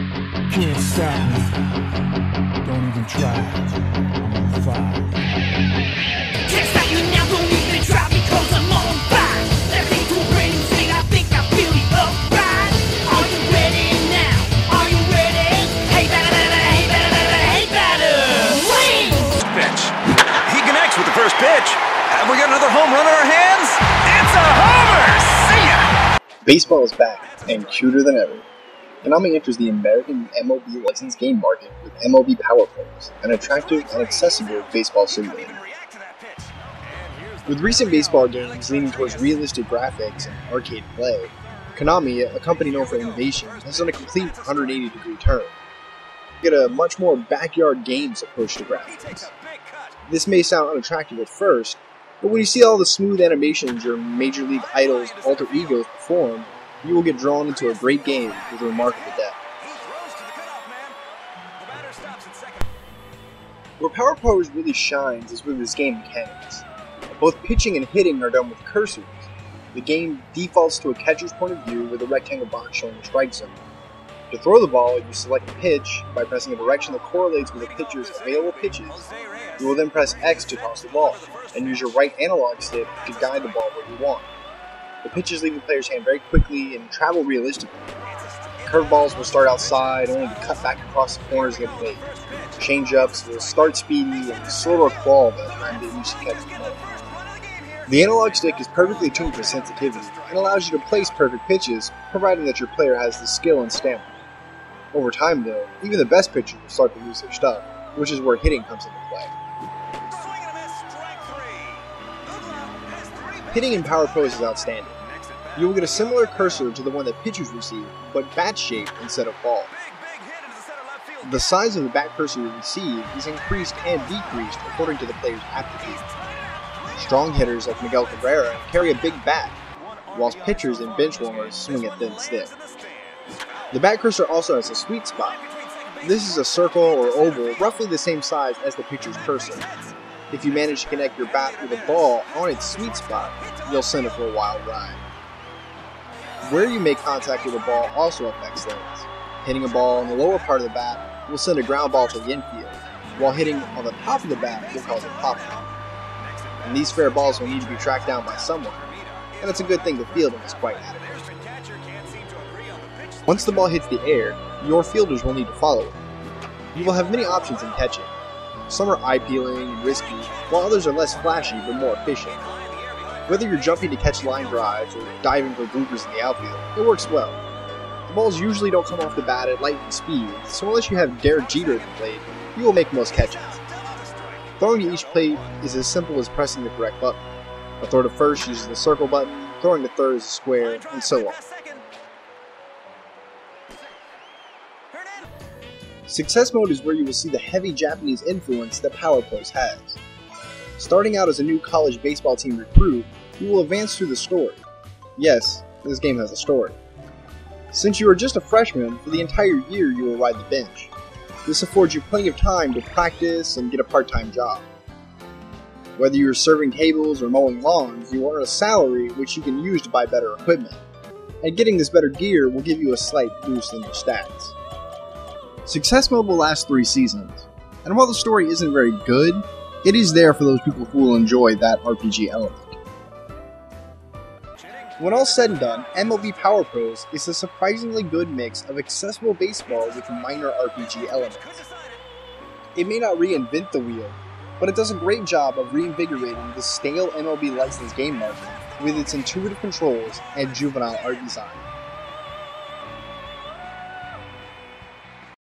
Can't stop me. Don't even try. I'm on fire. Can't stop me now, don't even try because I'm on fire. Let's into a brand new thing, I think I feel the uprise. Are you ready now? Are you ready? Hey, batter, hey, batter, hey, batter. Swing! Pitch. He connects with the first pitch. Have we got another home run on our hands? It's a homer! See ya! Baseball is back, and cuter than ever. Konami enters the American MLB licensed game market with MLB Power Pros, an attractive and accessible baseball simulator. With recent baseball games leaning towards realistic graphics and arcade play, Konami, a company known for innovation, has done a complete 180-degree turn. You get a much more backyard games approach to graphics. This may sound unattractive at first, but when you see all the smooth animations your Major League idols' alter egos perform, you will get drawn into a great game with remarkable depth. Where Power Pros really shines is with this game mechanics. Both pitching and hitting are done with cursors. The game defaults to a catcher's point of view with a rectangle box showing the strike zone. To throw the ball, you select a pitch by pressing a direction that correlates with the pitcher's available pitches. You will then press X to toss the ball, and use your right analog stick to guide the ball where you want. The pitches leave the player's hand very quickly and travel realistically. Curveballs will start outside, only to cut back across the corners of the plate. Changeups will start speedy and slower crawl by the time they reach the catcher's plate. The analog stick is perfectly tuned for sensitivity and allows you to place perfect pitches, providing that your player has the skill and stamina. Over time, though, even the best pitchers will start to lose their stuff, which is where hitting comes into play. Hitting in Power Pros is outstanding. You will get a similar cursor to the one that pitchers receive, but bat-shaped instead of ball. The size of the bat cursor you receive is increased and decreased according to the player's aptitude. Strong hitters like Miguel Cabrera carry a big bat, whilst pitchers and bench warmers swing a thin stick. The bat cursor also has a sweet spot. This is a circle or oval roughly the same size as the pitcher's cursor. If you manage to connect your bat with a ball on its sweet spot, you'll send it for a wild ride. Where you make contact with a ball also affects things. Hitting a ball on the lower part of the bat will send a ground ball to the infield, while hitting on the top of the bat will cause a pop-up. And these fair balls will need to be tracked down by someone, and it's a good thing the fielding is quite adequate. Once the ball hits the air, your fielders will need to follow it. You will have many options in catching. Some are eye-peeling and risky, while others are less flashy but more efficient. Whether you're jumping to catch line drives or diving for bloopers in the outfield, it works well. The balls usually don't come off the bat at lightning speed, so unless you have Derek Jeter at the plate, you will make most catches. Throwing to each plate is as simple as pressing the correct button. A throw to first uses the circle button, throwing to third is a square, and so on. Success mode is where you will see the heavy Japanese influence that Power Pros has. Starting out as a new college baseball team recruit, you will advance through the story. Yes, this game has a story. Since you are just a freshman, for the entire year you will ride the bench. This affords you plenty of time to practice and get a part-time job. Whether you're serving tables or mowing lawns, you earn a salary which you can use to buy better equipment. And getting this better gear will give you a slight boost in your stats. Success mode will last 3 seasons, and while the story isn't very good, it is there for those people who will enjoy that RPG element. When all said and done, MLB Power Pros is a surprisingly good mix of accessible baseball with minor RPG elements. It may not reinvent the wheel, but it does a great job of reinvigorating the stale MLB licensed game market with its intuitive controls and juvenile art design.